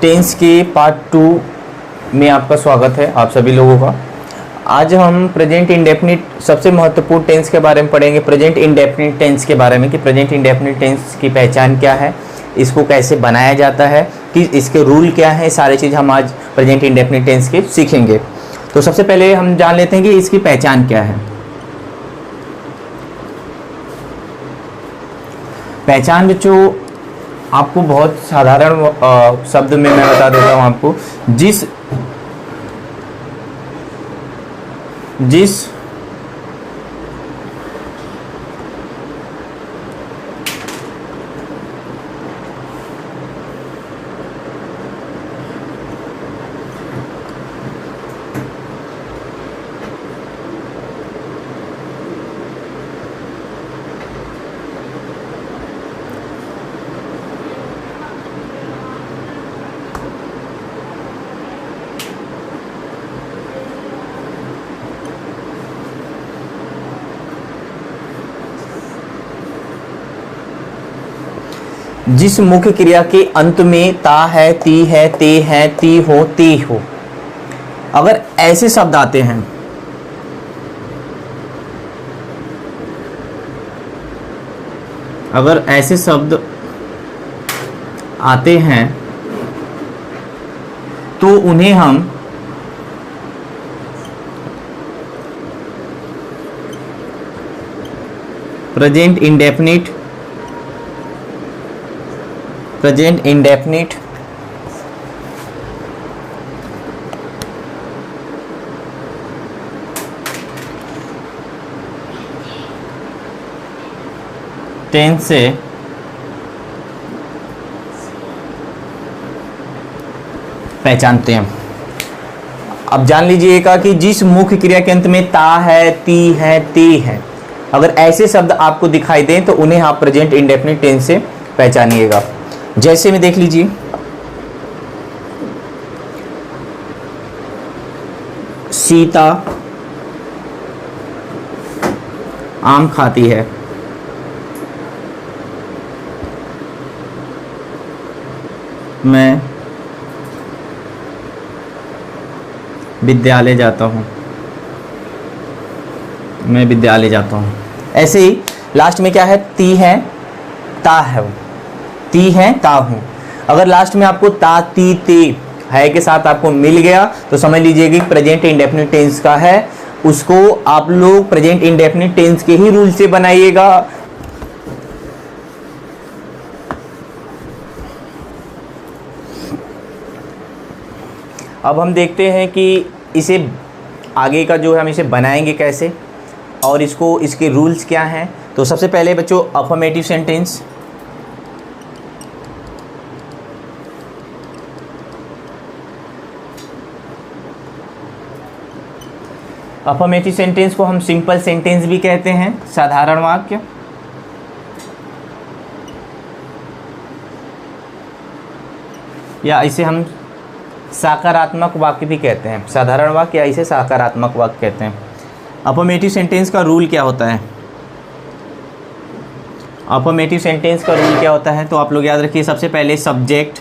Tense के part 2 में आपका स्वागत है, आप सभी लोगों का। आज हम प्रेजेंट इंडेफिनिट सबसे महत्वपूर्ण टेंस के बारे में पढ़ेंगे, प्रेजेंट इंडेफिनिट टेंस के बारे में कि प्रेजेंट इंडेफिनिट टेंस की पहचान क्या है, इसको कैसे बनाया जाता है, कि इसके रूल क्या है, सारी चीज़ हम आज प्रेजेंट इंडेफिनिट टेंस के सीखेंगे। तो सबसे पहले हम जान लेते हैं कि इसकी पहचान क्या है। पहचान बच्चों आपको बहुत साधारण शब्द में मैं बता देता हूं आपको। जिस जिस मुख्य क्रिया के अंत में ता है, ती है, ते है, ती हो, ती हो, अगर ऐसे शब्द आते हैं, अगर ऐसे शब्द आते हैं तो उन्हें हम प्रेजेंट इंडेफिनिट टेंस से पहचानते हैं। अब जान लीजिएगा कि जिस मुख्य क्रिया के अंत में ता है, ती है, ती है, अगर ऐसे शब्द आपको दिखाई दें तो उन्हें आप प्रेजेंट इंडेफिनिट टेंस से पहचानिएगा। जैसे में देख लीजिए, सीता आम खाती है, मैं विद्यालय जाता हूँ, मैं विद्यालय जाता हूँ। ऐसे ही लास्ट में क्या है, ती है, ता है, ती है, ता हूँ। अगर लास्ट में आपको ता, ती, ते है के साथ आपको मिल गया तो समझ लीजिए कि प्रेजेंट इंडेफिनिट टेंस का है। उसको आप लोग प्रेजेंट इंडेफिनिट टेंस के ही रूल से बनाइएगा। अब हम देखते हैं कि इसे आगे का जो है हम इसे बनाएंगे कैसे और इसके रूल्स क्या हैं। तो सबसे पहले बच्चों अफर्मेटिव सेंटेंस, अफर्मेटिव सेंटेंस को हम सिंपल सेंटेंस भी कहते हैं, साधारण वाक्य। या इसे हम सकारात्मक वाक्य भी कहते हैं, साधारण वाक्य या इसे सकारात्मक वाक्य कहते हैं। अफर्मेटिव सेंटेंस का रूल क्या होता है, अफर्मेटिव सेंटेंस का रूल क्या होता है, तो आप लोग याद रखिए। सबसे पहले सब्जेक्ट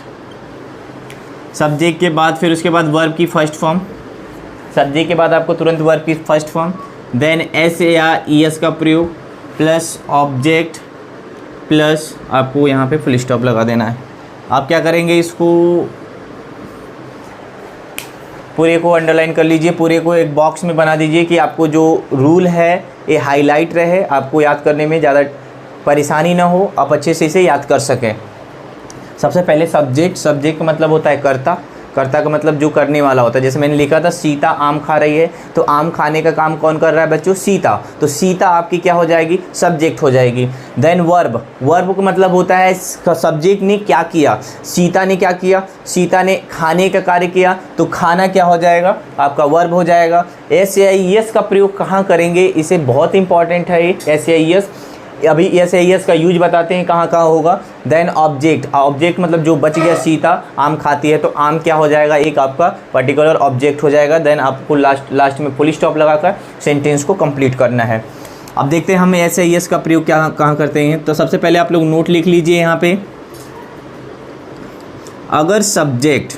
के बाद फिर उसके बाद वर्ब की फर्स्ट फॉर्म, सब्जेक्ट के बाद आपको तुरंत वर्ब की फर्स्ट फॉर्म, देन एस या ई एस का प्रयोग प्लस ऑब्जेक्ट प्लस आपको यहाँ पे फुल स्टॉप लगा देना है। आप क्या करेंगे, इसको पूरे को अंडरलाइन कर लीजिए, पूरे को एक बॉक्स में बना दीजिए कि आपको जो रूल है ये हाईलाइट रहे, आपको याद करने में ज़्यादा परेशानी ना हो, आप अच्छे से इसे याद कर सकें। सबसे पहले सब्जेक्ट का मतलब होता है कर्ता का मतलब जो करने वाला होता है। जैसे मैंने लिखा था सीता आम खा रही है, तो आम खाने का काम कौन कर रहा है बच्चों, सीता। तो सीता आपकी क्या हो जाएगी, सब्जेक्ट हो जाएगी। देन वर्ब का मतलब होता है सब्जेक्ट ने क्या किया, सीता ने क्या किया, सीता ने खाने का कार्य किया, तो खाना क्या हो जाएगा, आपका वर्ब हो जाएगा। एस या एस का प्रयोग कहाँ करेंगे, इसे बहुत इंपॉर्टेंट है एस या एस। अभी एस एस का यूज बताते हैं कहाँ कहाँ होगा। देन ऑब्जेक्ट मतलब जो बच गया, सीता आम खाती है, तो आम क्या हो जाएगा, एक आपका पर्टिकुलर ऑब्जेक्ट हो जाएगा। देन आपको लास्ट में फुल स्टॉप लगाकर सेंटेंस को कंप्लीट करना है। अब देखते हैं हम एस का प्रयोग क्या कहाँ करते हैं। तो सबसे पहले आप लोग नोट लिख लीजिए यहाँ पे, अगर subject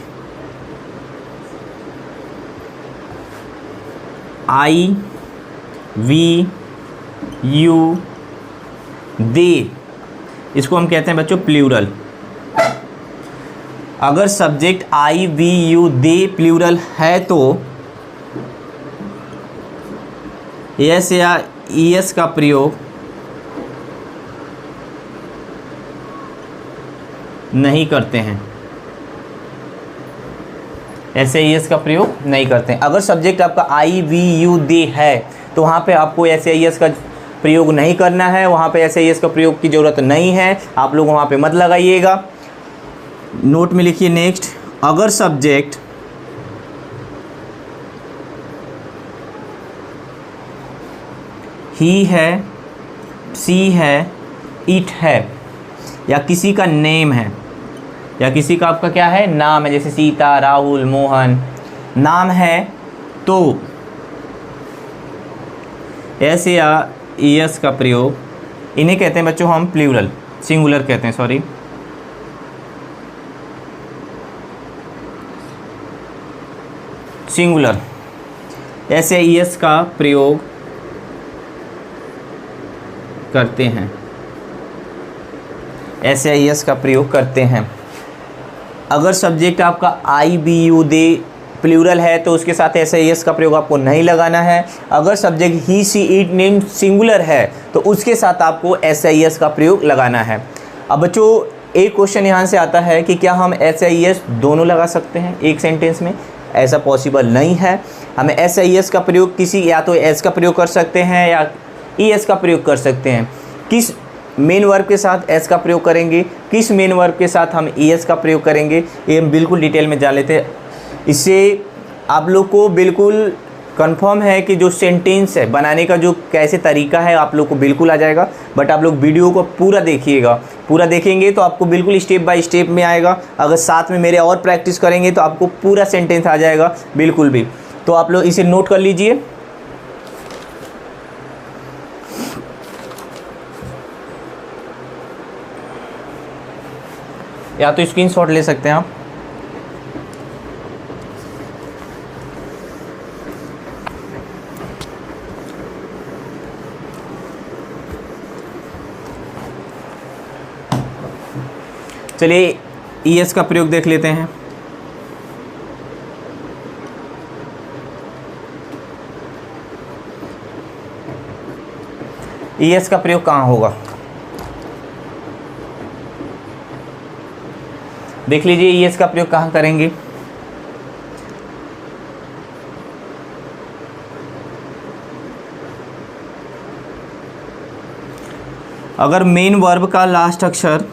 I we you they, इसको हम कहते हैं बच्चों प्लूरल। अगर subject I we you they plural है तो एस या ईएस का प्रयोग नहीं करते हैं, ऐसे ईएस का प्रयोग नहीं करते हैं। अगर सब्जेक्ट आपका आई वी यू दे है तो वहाँ पे आपको ऐसे ईएस का प्रयोग नहीं करना है, वहाँ पे ऐसे ईएस का प्रयोग की ज़रूरत नहीं है, आप लोग वहाँ पे मत लगाइएगा। नोट में लिखिए नेक्स्ट, अगर सब्जेक्ट ही है, सी है, इट है, या किसी का नेम है, या किसी का आपका क्या है नाम है, जैसे सीता, राहुल, मोहन नाम है, तो एस या ईएस का प्रयोग, इन्हें कहते हैं बच्चों हम प्लूरल, सिंगुलर कहते हैं, सॉरी, सिंगुलर, एस या ईएस का प्रयोग करते हैं, एस या ईएस का प्रयोग करते हैं। अगर सब्जेक्ट आपका आई बी यू दे प्लूरल है तो उसके साथ एस या ईएस का प्रयोग आपको नहीं लगाना है। अगर subject he she it name singular है तो उसके साथ आपको एस या ईएस का प्रयोग लगाना है। अब बच्चों एक क्वेश्चन यहाँ से आता है कि क्या हम एस या ईएस दोनों लगा सकते हैं एक सेंटेंस में? ऐसा पॉसिबल नहीं है। हमें एस या ईएस का प्रयोग किसी, या तो एस का प्रयोग कर सकते हैं या ईएस का प्रयोग कर सकते हैं। किस मेन वर्ब के साथ एस का प्रयोग करेंगे, किस मेन वर्ब के साथ हम ईएस का प्रयोग करेंगे, ये हम बिल्कुल डिटेल में जान लेते हैं। इससे आप लोग को बिल्कुल कंफर्म है कि जो सेंटेंस है बनाने का जो कैसे तरीका है आप लोग को बिल्कुल आ जाएगा। बट आप लोग वीडियो को पूरा देखिएगा, पूरा देखेंगे तो आपको बिल्कुल स्टेप बाय स्टेप में आएगा। अगर साथ में मेरे और प्रैक्टिस करेंगे तो आपको पूरा सेंटेंस आ जाएगा बिल्कुल भी। तो आप लोग इसे नोट कर लीजिए। या तो स्क्रीनशॉट ले सकते हैं आप। चलिए ईएस का प्रयोग देख लेते हैं। ईएस का प्रयोग कहाँ होगा देख लीजिए। ईएस का प्रयोग कहाँ करेंगे? अगर मेन वर्ब का लास्ट अक्षर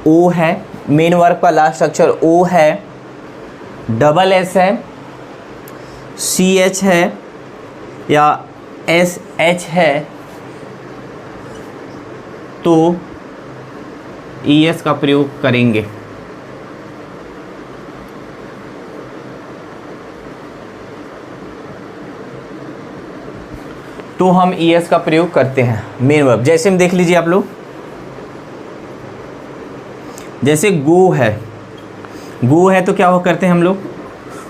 ओ है, मेन वर्ब का लास्ट अक्षर ओ है, डबल एस है, सी एच है या एस एच है, तो ईएस का प्रयोग करेंगे। तो हम ईएस का प्रयोग करते हैं मेन वर्ब। जैसे हम देख लीजिए आप लोग, जैसे गो है, गो है तो क्या हो करते हैं हम लोग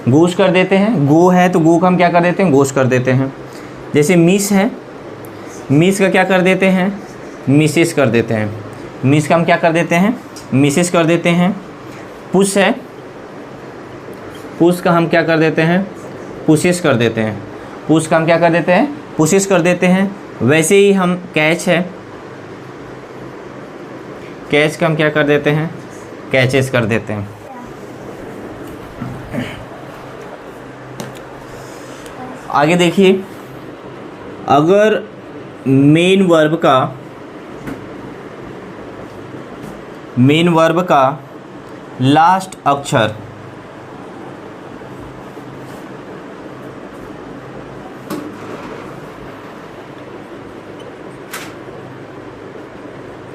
गोश कर देते हैं। गो है तो गो का हम क्या कर देते हैं गोश कर देते हैं। जैसे मिस है, मिस का क्या कर देते हैं मिसेस कर देते हैं। मिस का हम क्या कर देते हैं मिसेस कर देते हैं। पुश है, पुश का हम क्या कर देते हैं पुशेस कर देते हैं। पुश का हम क्या कर देते हैं पुशेस कर देते हैं। वैसे ही हम कैच है, कैच का हम क्या कर देते हैं कैचेस कर देते हैं। आगे देखिए, अगर मेन वर्ब का लास्ट अक्षर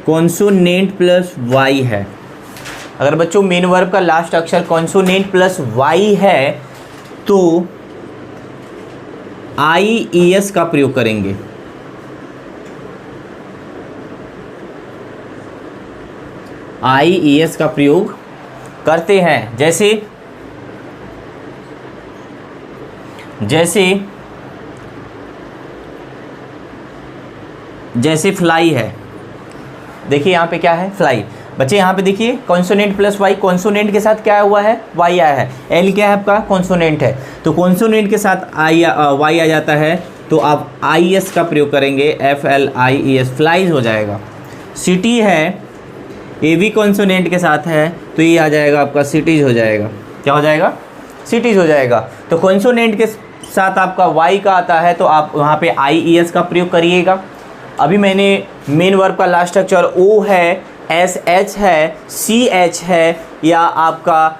कॉन्सोनेंट प्लस वाई है, अगर बच्चों मेन वर्ब का लास्ट अक्षर कॉन्सोनेंट प्लस वाई है तो IES का प्रयोग करेंगे। IES का प्रयोग करते हैं। जैसे जैसे फ्लाई है, देखिए यहाँ पे क्या है, फ्लाई। बच्चे यहाँ पे देखिए कॉन्सोनेंट प्लस वाई, कॉन्सोनेंट के साथ क्या हुआ है, वाई आया है। एल क्या है आपका, कॉन्सोनेंट है, तो कॉन्सोनेंट के साथ वाई आ जाता है, तो आप IES का प्रयोग करेंगे, FLIES, फ्लाइज हो जाएगा। सिटी है, ये भी कॉन्सोनेंट के साथ है, तो ये आ जाएगा आपका सिटीज हो जाएगा। क्या हो जाएगा, सिटीज हो जाएगा। तो कॉन्सोनेंट के साथ आपका वाई का आता है, तो आप वहाँ पे IES का प्रयोग करिएगा। अभी मैंने मेन वर्ब का लास्ट स्ट्रक्चर O है, SH है, CH है, या आपका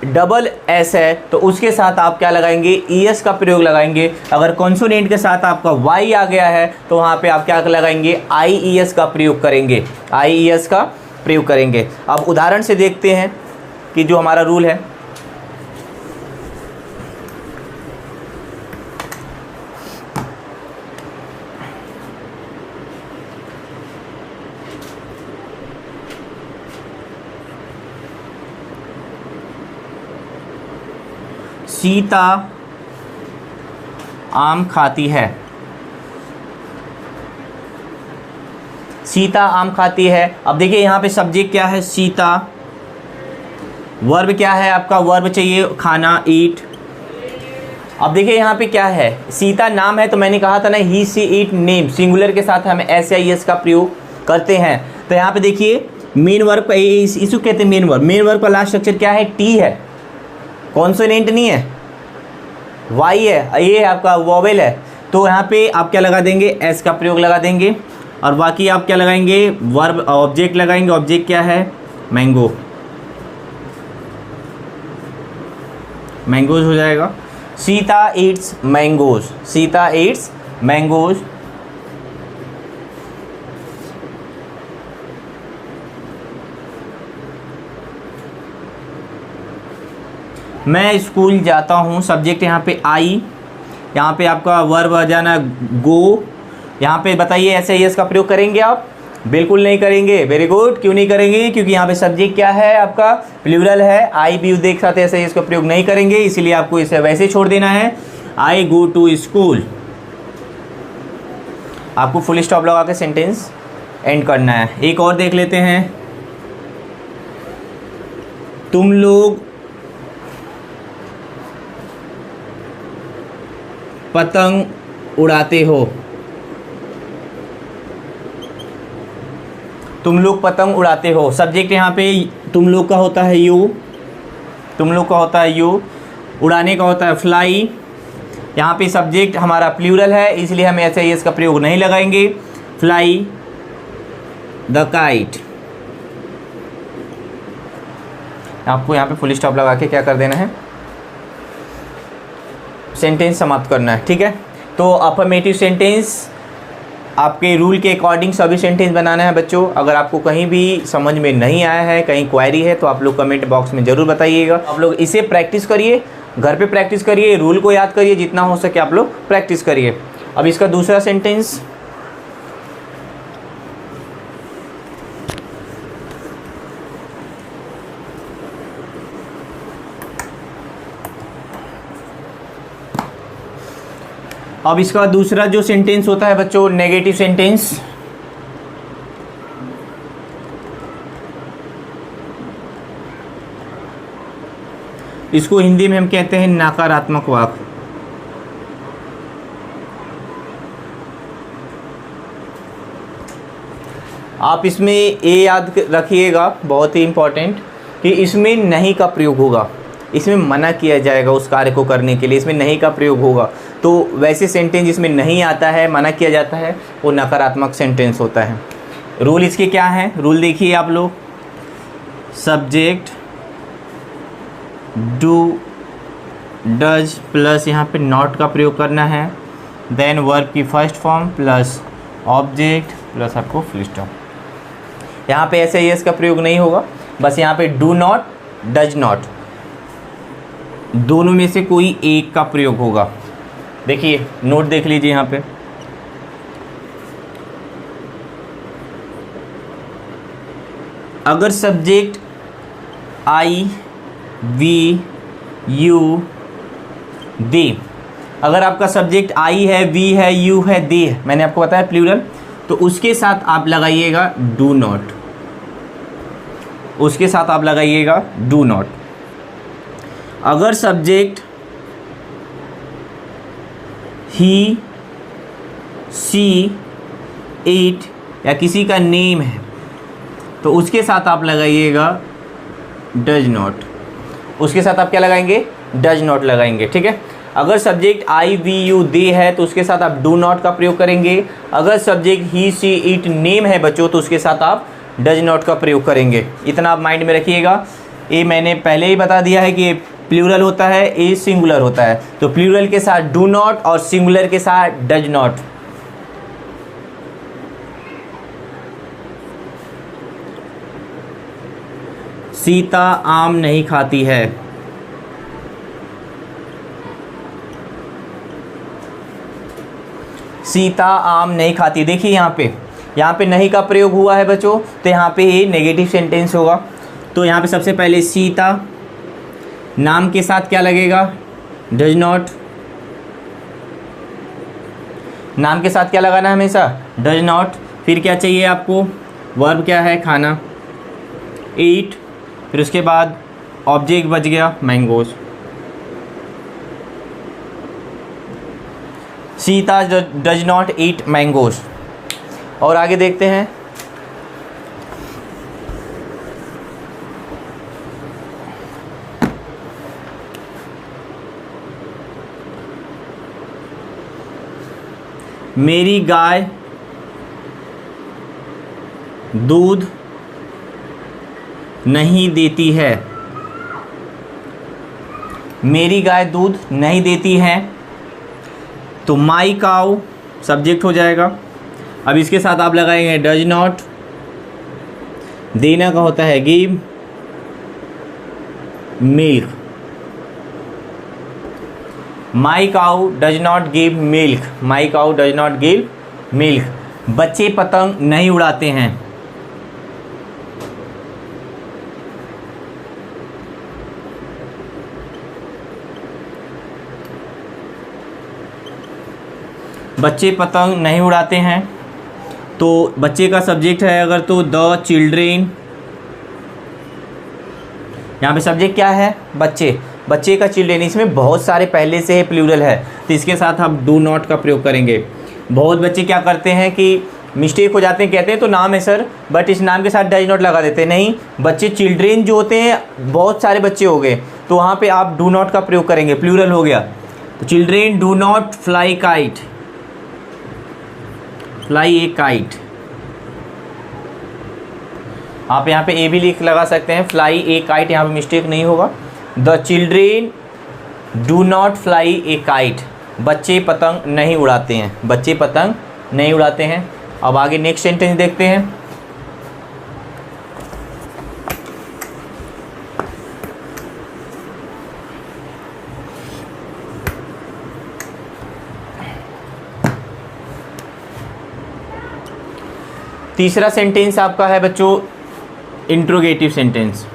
डबल S है, तो उसके साथ आप क्या लगाएंगे, ES का प्रयोग लगाएंगे। अगर कॉन्सोनेंट के साथ आपका Y आ गया है, तो वहाँ पे आप क्या लगाएंगे, IES का प्रयोग करेंगे, IES का प्रयोग करेंगे। अब उदाहरण से देखते हैं कि जो हमारा रूल है। सीता आम खाती है, सीता आम खाती है। अब देखिए यहाँ पे सब्जेक्ट क्या है, सीता। वर्ब क्या है आपका, वर्ब चाहिए खाना, ईट। अब देखिए यहाँ पे क्या है, सीता नाम है, तो मैंने कहा था ना, ही सी इट नेम, सिंगुलर के साथ हम SIS का प्रयोग करते हैं। तो यहाँ पे देखिए मेन वर्ब का इसको कहते हैं मेन वर्ब। मेन वर्ब का लास्ट स्ट्रक्चर क्या है, टी है, कॉन्सोनेंट नहीं है, वाई है, ये आपका वोवेल है, तो यहाँ पे आप क्या लगा देंगे, एस का प्रयोग लगा देंगे। और बाकी आप क्या लगाएंगे, वर्ब ऑब्जेक्ट लगाएंगे। ऑब्जेक्ट क्या है, मैंगो, मैंगोज हो जाएगा। Sita Yeats mangoes, Sita Yeats mangoes. मैं स्कूल जाता हूँ, सब्जेक्ट यहाँ पे आई, यहाँ पे आपका वर्ब आ जाना गो। यहाँ पे बताइए SIS का प्रयोग करेंगे आप, बिल्कुल नहीं करेंगे। वेरी गुड, क्यों नहीं करेंगे, क्योंकि यहाँ पे सब्जेक्ट क्या है आपका, प्लूरल है, आई भी देख साथ SIS का प्रयोग नहीं करेंगे, इसीलिए आपको इसे वैसे छोड़ देना है, आई गो टू स्कूल। आपको फुल स्टॉप लगा के सेंटेंस एंड करना है। एक और देख लेते हैं, तुम लोग पतंग उड़ाते हो, तुम लोग पतंग उड़ाते हो। सब्जेक्ट यहाँ पे तुम लोग का होता है यू, तुम लोग का होता है यू, उड़ाने का होता है फ्लाई। यहाँ पे सब्जेक्ट हमारा प्लूरल है, इसलिए हम SIS का प्रयोग नहीं लगाएंगे, फ्लाई द काइट। आपको यहाँ पे फुल स्टॉप लगा के क्या कर देना है, सेंटेंस समाप्त करना है, ठीक है। तो अफर्मेटिव सेंटेंस आपके रूल के अकॉर्डिंग सभी सेंटेंस बनाना है बच्चों। अगर आपको कहीं भी समझ में नहीं आया है, कहीं क्वेरी है, तो आप लोग कमेंट बॉक्स में ज़रूर बताइएगा। आप लोग इसे प्रैक्टिस करिए, घर पे प्रैक्टिस करिए, रूल को याद करिए, जितना हो सके आप लोग प्रैक्टिस करिए। अब इसका दूसरा सेंटेंस, अब इसका दूसरा जो सेंटेंस होता है बच्चों, नेगेटिव सेंटेंस। इसको हिंदी में हम कहते हैं नकारात्मक वाक्य। आप इसमें ये याद रखिएगा, बहुत ही इंपॉर्टेंट, कि इसमें नहीं का प्रयोग होगा, इसमें मना किया जाएगा उस कार्य को करने के लिए, इसमें नहीं का प्रयोग होगा। तो वैसे सेंटेंस जिसमें नहीं आता है, मना किया जाता है, वो नकारात्मक सेंटेंस होता है। रूल इसके क्या हैं, रूल देखिए आप लोग, सब्जेक्ट डू डज प्लस यहाँ पे नॉट का प्रयोग करना है, देन वर्ब की first form plus object plus आपको फुल स्टॉप। यहाँ पे SIS का प्रयोग नहीं होगा, बस यहाँ पे डू नॉट, डज नॉट, दोनों में से कोई एक का प्रयोग होगा। देखिए नोट देख लीजिए यहाँ पे, अगर subject I we you they, अगर आपका सब्जेक्ट आई है, वी है, यू है, दे है, मैंने आपको बताया प्लूरल, तो उसके साथ आप लगाइएगा डू नॉट, उसके साथ आप लगाइएगा डू नॉट। अगर सब्जेक्ट ही, सी, इट या किसी का नेम है तो उसके साथ आप लगाइएगा डज नॉट, उसके साथ आप क्या लगाएंगे, डज नॉट लगाएंगे, ठीक है। अगर subject I we you they है तो उसके साथ आप डू नॉट का प्रयोग करेंगे। अगर subject he, she, it, name है बच्चों तो उसके साथ आप डज नॉट का प्रयोग करेंगे। इतना आप माइंड में रखिएगा। ये मैंने पहले ही बता दिया है कि ये प्लूरल होता है, ये सिंगुलर होता है, तो प्लूरल के साथ डू नॉट और सिंगुलर के साथ डज नॉट। सीता आम नहीं खाती है, सीता आम नहीं खाती। देखिए यहाँ पे नहीं का प्रयोग हुआ है बच्चों, तो यहाँ पे ये नेगेटिव सेंटेंस होगा। तो यहाँ पे सबसे पहले सीता, नाम के साथ क्या लगेगा, डज नॉट, नाम के साथ क्या लगाना है हमेशा, डज नॉट। फिर क्या चाहिए आपको, वर्ब क्या है, खाना, ईट, फिर उसके बाद ऑब्जेक्ट बच गया mangoes. Sita does not eat mangoes. और आगे देखते हैं, मेरी गाय दूध नहीं देती है, मेरी गाय दूध नहीं देती है, तो माई काऊ सब्जेक्ट हो जाएगा। अब इसके साथ आप लगाएंगे डज नॉट, देना का होता है give milk, my cow does not give milk, my cow does not give milk. बच्चे पतंग नहीं उड़ाते हैं, बच्चे पतंग नहीं उड़ाते हैं, तो बच्चे का सब्जेक्ट है अगर तो द चिल्ड्रेन, यहाँ पे सब्जेक्ट क्या है, बच्चे, बच्चे का चिल्ड्रेन, इसमें बहुत सारे पहले से है प्लूरल है, तो इसके साथ हम डू नॉट का प्रयोग करेंगे। बहुत बच्चे क्या करते हैं कि मिस्टेक हो जाते हैं, कहते हैं तो नाम है सर, बट इस नाम के साथ डज नॉट लगा देते हैं। नहीं, बच्चे चिल्ड्रेन जो होते हैं बहुत सारे बच्चे हो गए, तो वहाँ पे आप डू नॉट का प्रयोग करेंगे, प्लूरल हो गया। तो children do not fly kite, fly A kite, आप यहाँ पे ए भी लिख लगा सकते हैं, फ्लाई ए काइट, यहाँ पे मिस्टेक नहीं होगा। The children do not fly A kite, बच्चे पतंग नहीं उड़ाते हैं, बच्चे पतंग नहीं उड़ाते हैं। अब आगे नेक्स्ट सेंटेंस देखते हैं। तीसरा सेंटेंस आपका है बच्चों इंट्रोगेटिव सेंटेंस।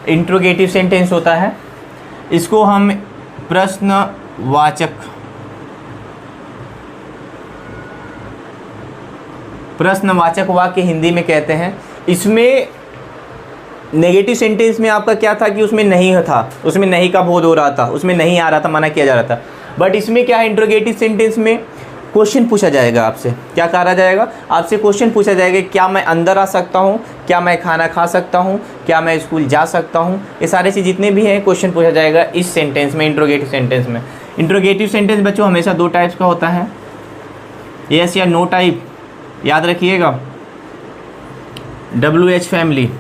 इंट्रोगेटिव सेंटेंस होता है, इसको हम प्रश्नवाचक वाक्य हिंदी में कहते हैं। इसमें नेगेटिव सेंटेंस में आपका क्या था कि उसमें नहीं था, उसमें नहीं का बोध हो रहा था, उसमें नहीं आ रहा था, मना किया जा रहा था। बट इसमें क्या है, इंट्रोगेटिव सेंटेंस में क्वेश्चन पूछा जाएगा आपसे। क्या कहा जाएगा, आपसे क्वेश्चन पूछा जाएगा, क्या मैं अंदर आ सकता हूँ, क्या मैं खाना खा सकता हूँ, क्या मैं स्कूल जा सकता हूँ, ये सारे चीज़ जितने भी हैं क्वेश्चन पूछा जाएगा इस सेंटेंस में, इंट्रोगेटिव सेंटेंस में। इंट्रोगेटिव सेंटेंस बच्चों हमेशा दो टाइप्स का होता है, यस या नो टाइप, याद रखिएगा। WH फैमिली,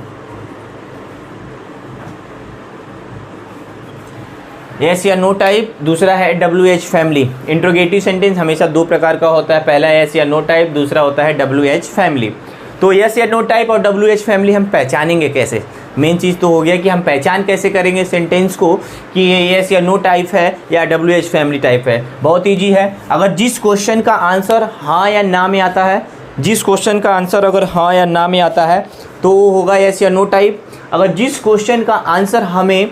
यस या नो टाइप, दूसरा है WH फैमिली। इंट्रोगेटिव सेंटेंस हमेशा दो प्रकार का होता है, पहला यस या नो टाइप, दूसरा होता है WH फैमिली। तो यस या नो टाइप और डब्ल्यू एच फैमिली हम पहचानेंगे कैसे? मेन चीज़ तो हो गया कि हम पहचान कैसे करेंगे सेंटेंस को कि ये यस या नो टाइप है या डब्ल्यू एच फैमिली टाइप है। बहुत ईजी है। अगर जिस क्वेश्चन का आंसर हाँ या ना में आता है, जिस क्वेश्चन का आंसर अगर हाँ या ना में आता है तो वो होगा यस या नो टाइप। अगर जिस क्वेश्चन का आंसर हमें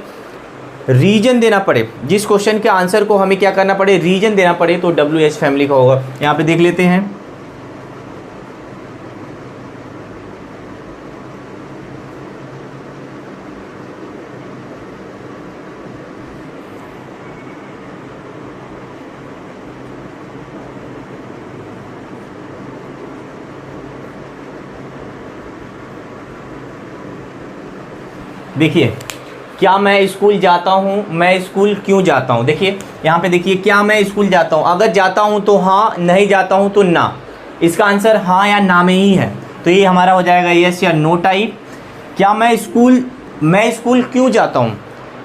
रीजन देना पड़े, जिस क्वेश्चन के आंसर को हमें क्या करना पड़े, रीजन देना पड़े, तो डब्ल्यू एच फैमिली का होगा। यहाँ पे देख लेते हैं। देखिए, क्या मैं स्कूल जाता हूँ, मैं स्कूल क्यों जाता हूँ। देखिए यहाँ पे देखिए, क्या मैं स्कूल जाता हूँ, अगर जाता हूँ तो हाँ, नहीं जाता हूँ तो ना। इसका आंसर हाँ या ना में ही है, तो ये हमारा हो जाएगा यस या नो टाइप। क्या मैं स्कूल क्यों जाता हूँ,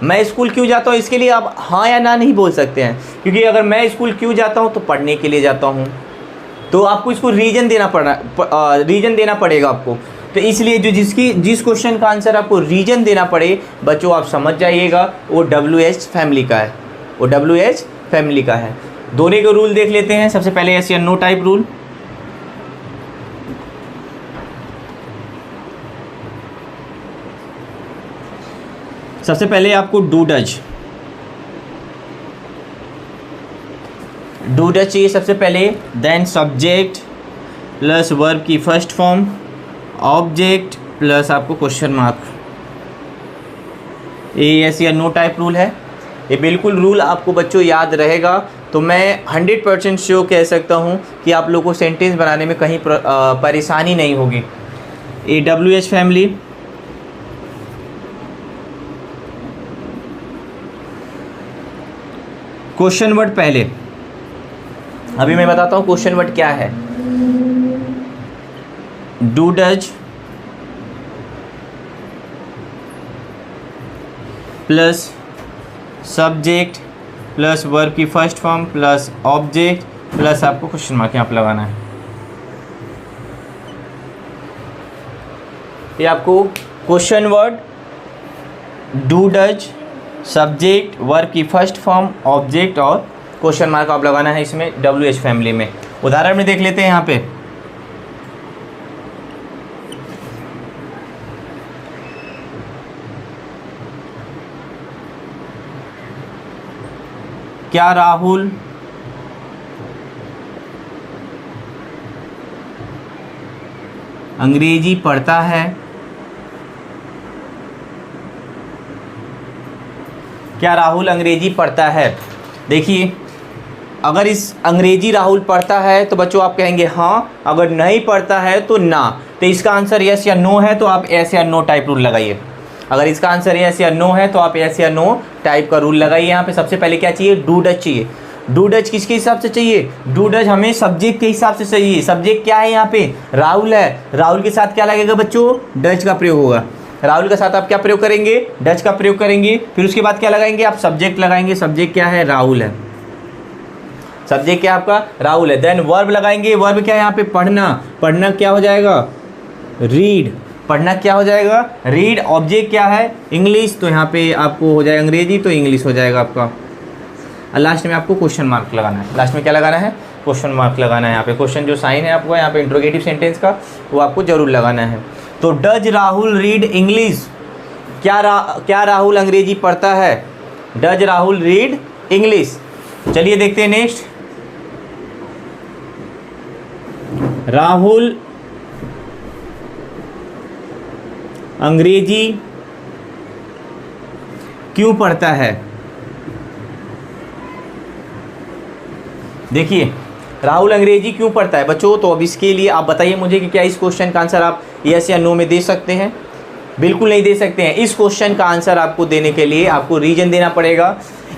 मैं स्कूल क्यों जाता हूँ, इसके लिए आप हाँ या ना नहीं बोल सकते हैं, क्योंकि अगर मैं स्कूल क्यों जाता हूँ तो पढ़ने के लिए जाता हूँ, तो आपको इसको रीजन देना पड़ेगा आपको। तो इसलिए जिस क्वेश्चन का आंसर आपको रीजन देना पड़े बच्चों, आप समझ जाइएगा वो डब्ल्यू एच फैमिली का है, वो डब्ल्यू एच फैमिली का है। दोनों के रूल देख लेते हैं। सबसे पहले यस या नो टाइप रूल। सबसे पहले आपको डू डज चाहिए सबसे पहले, देन सब्जेक्ट प्लस वर्ब की फर्स्ट फॉर्म, ऑब्जेक्ट प्लस आपको क्वेश्चन मार्क। ये यस या नो टाइप रूल है। ये बिल्कुल रूल आपको बच्चों याद रहेगा, तो मैं 100% श्योर कह सकता हूँ कि आप लोगों को सेंटेंस बनाने में कहीं परेशानी नहीं होगी। A W H family, question word पहले, अभी मैं बताता हूँ क्वेश्चन वर्ड क्या है। Do does plus subject plus verb की first form plus object plus आपको क्वेश्चन मार्क यहाँ पर लगाना है। ये आपको question word, do does, subject, verb की फर्स्ट फॉर्म, ऑब्जेक्ट और क्वेश्चन मार्क आप लगाना है इसमें डब्ल्यू एच फैमिली में। उदाहरण में देख लेते हैं यहाँ पे। क्या राहुल अंग्रेजी पढ़ता है? क्या राहुल अंग्रेजी पढ़ता है? देखिए, अगर इस अंग्रेजी राहुल पढ़ता है तो बच्चों आप कहेंगे हाँ, अगर नहीं पढ़ता है तो ना। तो इसका आंसर यस या नो है, तो आप यस या नो टाइप रूल लगाइए। अगर इसका आंसर यस या नो है तो आप यस या नो टाइप का रूल लगाइए। यहाँ पे सबसे पहले क्या चाहिए, डू डज चाहिए। डू डज किसके हिसाब से चाहिए, डू डज हमें सब्जेक्ट के हिसाब से चाहिए। सब्जेक्ट क्या है यहाँ पे, राहुल है। राहुल के साथ क्या लगेगा बच्चों, डज का प्रयोग होगा। राहुल के साथ आप क्या प्रयोग करेंगे, डज का प्रयोग करेंगे। फिर उसके बाद क्या लगाएंगे, आप सब्जेक्ट लगाएंगे। सब्जेक्ट क्या है, राहुल है। सब्जेक्ट क्या आपका, राहुल है। देन वर्ब लगाएंगे। वर्ब क्या है यहाँ पे, पढ़ना। पढ़ना क्या हो जाएगा, रीड। पढ़ना क्या हो जाएगा, रीड। ऑब्जेक्ट क्या है, इंग्लिश, तो यहाँ पे आपको हो जाएगा अंग्रेजी, तो इंग्लिश हो जाएगा आपका। और लास्ट में आपको क्वेश्चन मार्क लगाना है। लास्ट में क्या लगाना है, क्वेश्चन मार्क लगाना है। यहाँ पे क्वेश्चन जो साइन है आपको यहाँ पे इंट्रोगेटिव सेंटेंस का, वो आपको जरूर लगाना है। तो डज राहुल रीड इंग्लिश, क्या राहुल अंग्रेजी पढ़ता है, डज राहुल रीड इंग्लिश। चलिए देखते हैं नेक्स्ट। राहुल अंग्रेजी क्यों पढ़ता है। देखिए, राहुल अंग्रेजी क्यों पढ़ता है बच्चों, तो अब इसके लिए आप बताइए मुझे कि क्या इस क्वेश्चन का आंसर आप यस या नो में दे सकते हैं। बिल्कुल नहीं दे सकते हैं। इस क्वेश्चन का आंसर आपको देने के लिए आपको रीजन देना पड़ेगा,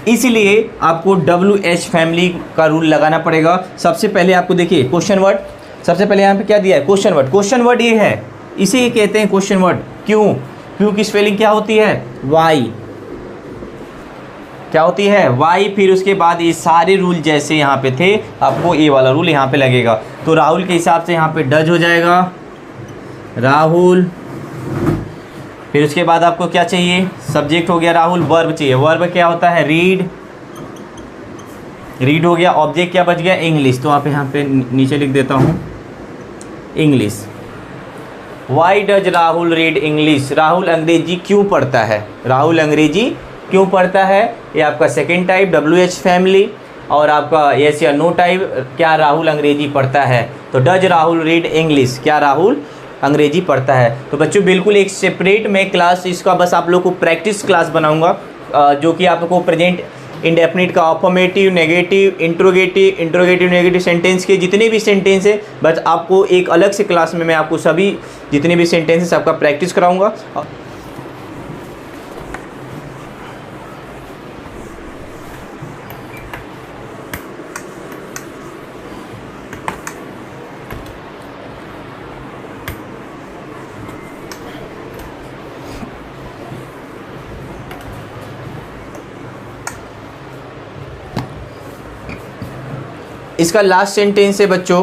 इसलिए आपको डब्ल्यू एच फैमिली का रूल लगाना पड़ेगा। सबसे पहले आपको देखिए क्वेश्चन वर्ड, सबसे पहले यहाँ पे क्या दिया है, क्वेश्चन वर्ड। क्वेश्चन वर्ड ये है, इसे ये कहते हैं क्वेश्चन वर्ड। क्यों, क्यों की स्पेलिंग क्या होती है, वाई। क्या होती है, वाई। फिर उसके बाद ये सारे रूल जैसे यहाँ पे थे, आपको ये वाला रूल यहाँ पे लगेगा। तो राहुल के हिसाब से यहाँ पे डज हो जाएगा, राहुल। फिर उसके बाद आपको क्या चाहिए, सब्जेक्ट हो गया राहुल, वर्ब चाहिए, वर्ब क्या होता है, रीड, रीड हो गया, ऑब्जेक्ट क्या बच गया, इंग्लिश। तो आप यहाँ पे नीचे लिख देता हूँ English. Why does Rahul read English, Rahul अंग्रेजी क्यों पढ़ता है, राहुल अंग्रेजी क्यों पढ़ता है। ये आपका सेकेंड टाइप WH फैमिली। और आपका यस या नो टाइप, क्या राहुल अंग्रेजी पढ़ता है, तो डज राहुल रीड इंग्लिश, क्या राहुल अंग्रेजी पढ़ता है। तो बच्चों बिल्कुल एक सेपरेट मैं क्लास इसका बस आप लोग को प्रैक्टिस क्लास बनाऊंगा, जो कि आपको प्रेजेंट इंडेफिनिट का affirmative, negative, interrogative negative sentence के जितने भी सेंटेंस है, बस आपको एक अलग से क्लास में मैं आपको सभी जितने भी सेंटेंसेस आपका प्रैक्टिस कराऊंगा। इसका लास्ट सेंटेंस है बच्चों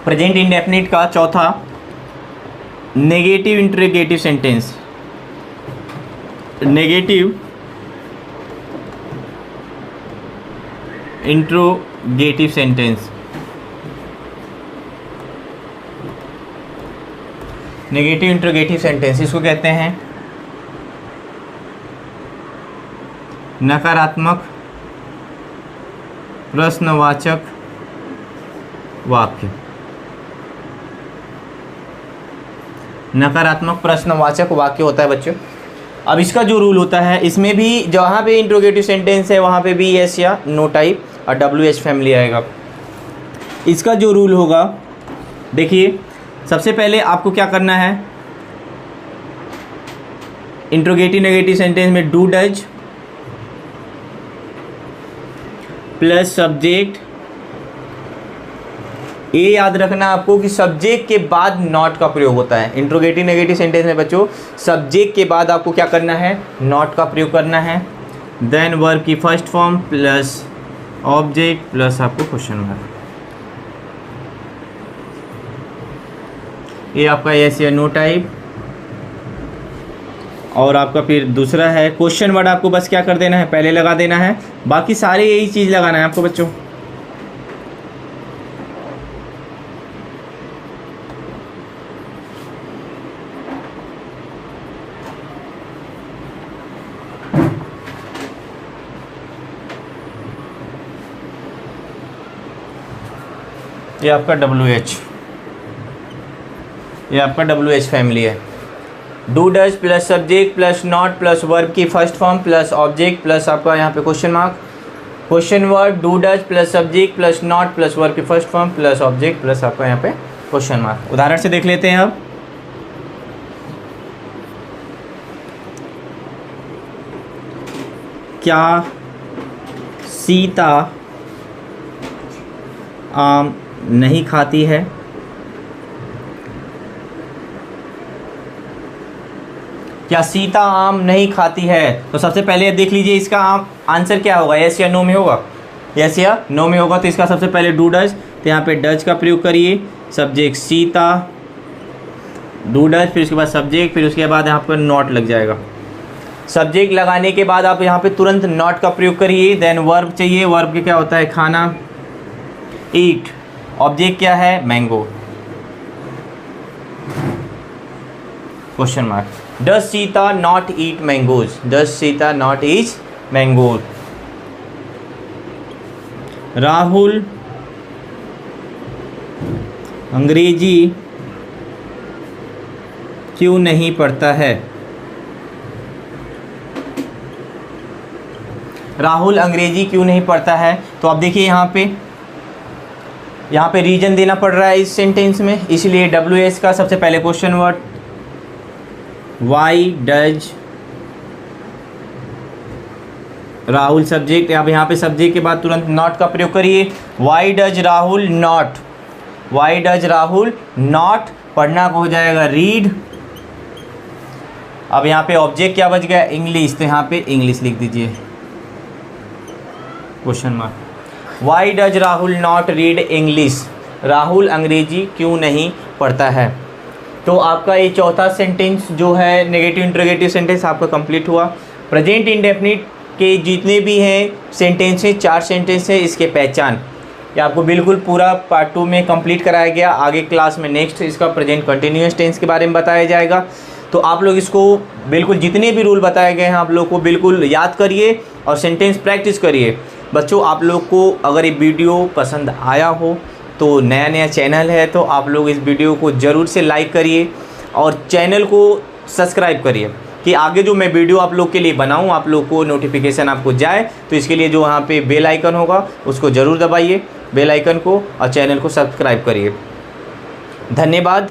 प्रेजेंट इंडेफिनिट का चौथा, negative interrogative sentence, negative interrogative sentence, negative interrogative sentence इसको कहते हैं नकारात्मक प्रश्नवाचक वाक्य, नकारात्मक प्रश्नवाचक वाक्य होता है बच्चों। अब इसका जो रूल होता है, इसमें भी जहाँ पे इंट्रोगेटिव सेंटेंस है वहाँ पे भी यस या नो टाइप और WH फैमिली आएगा। इसका जो रूल होगा, देखिए सबसे पहले आपको क्या करना है, इंट्रोगेटिव नेगेटिव सेंटेंस में डू डज प्लस सब्जेक्ट, ये याद रखना आपको कि सब्जेक्ट के बाद नॉट का प्रयोग होता है। इंट्रोगेटिव नेगेटिव सेंटेंस में बच्चों सब्जेक्ट के बाद आपको क्या करना है, नॉट का प्रयोग करना है। देन वर्ब की first form plus object plus आपको क्वेश्चन मार्क, ये आपका यस या नो टाइप। और आपका फिर दूसरा है क्वेश्चन वर्ड, आपको बस क्या कर देना है, पहले लगा देना है, बाकी सारे यही चीज़ लगाना है आपको बच्चों। ये आपका WH, ये आपका WH फैमिली है। Do does plus subject plus not plus verb की first form plus object plus आपका यहाँ पे question mark, question word do does plus subject plus not plus verb की first form plus object plus आपका यहाँ पे question mark. उदाहरण से देख लेते हैं अब। क्या सीता आम नहीं खाती है, क्या सीता आम नहीं खाती है। तो सबसे पहले देख लीजिए इसका आंसर क्या होगा, यस या नो में होगा, यस या नो में होगा। तो इसका सबसे पहले डू डज, तो यहाँ पे डज का प्रयोग करिए, सब्जेक्ट सीता, डू डज, फिर उसके बाद सब्जेक्ट, फिर उसके बाद यहाँ पर नॉट लग जाएगा। सब्जेक्ट लगाने के बाद आप यहाँ पे तुरंत नॉट का प्रयोग करिए। देन वर्ब चाहिए, वर्ब के क्या होता है, खाना, ईट, ऑब्जेक्ट क्या है, mango, question mark. Does Sita not eat mangoes, does Sita not eat mangoes. Rahul अंग्रेजी क्यों नहीं पढ़ता है, राहुल अंग्रेजी क्यों नहीं पढ़ता है। तो आप देखिए यहाँ पे रीजन देना पड़ रहा है इस सेंटेंस में, इसलिए WH का सबसे पहले question word why does Rahul subject, अब यहाँ पे सब्जेक्ट के बाद तुरंत नॉट का प्रयोग करिए। Why does Rahul not, why does Rahul not, पढ़ना को हो जाएगा रीड। अब यहाँ पे ऑब्जेक्ट क्या बच गया, इंग्लिश, तो यहाँ पे इंग्लिश लिख दीजिए question mark. Why does Rahul not read English, Rahul अंग्रेजी क्यों नहीं पढ़ता है। तो आपका ये चौथा सेंटेंस जो है नेगेटिव इंटरोगेटिव सेंटेंस आपका कंप्लीट हुआ। प्रेजेंट इंडेफिनिट के जितने भी हैं सेंटेंस हैं, 4 सेंटेंस है, इसके पहचान ये आपको बिल्कुल पूरा पार्ट 2 में कंप्लीट कराया गया। आगे क्लास में नेक्स्ट इसका प्रेजेंट कंटिन्यूअस टेंस के बारे में बताया जाएगा। तो आप लोग इसको बिल्कुल जितने भी रूल बताए गए हैं आप लोग को बिल्कुल याद करिए और सेंटेंस प्रैक्टिस करिए। बच्चों आप लोग को अगर ये वीडियो पसंद आया हो तो नया चैनल है तो आप लोग इस वीडियो को ज़रूर से लाइक करिए और चैनल को सब्सक्राइब करिए कि आगे जो मैं वीडियो आप लोग के लिए बनाऊं आप लोग को नोटिफिकेशन आपको जाए। तो इसके लिए जो वहाँ पे बेल आइकन होगा उसको ज़रूर दबाइए बेल आइकन को और चैनल को सब्सक्राइब करिए। धन्यवाद।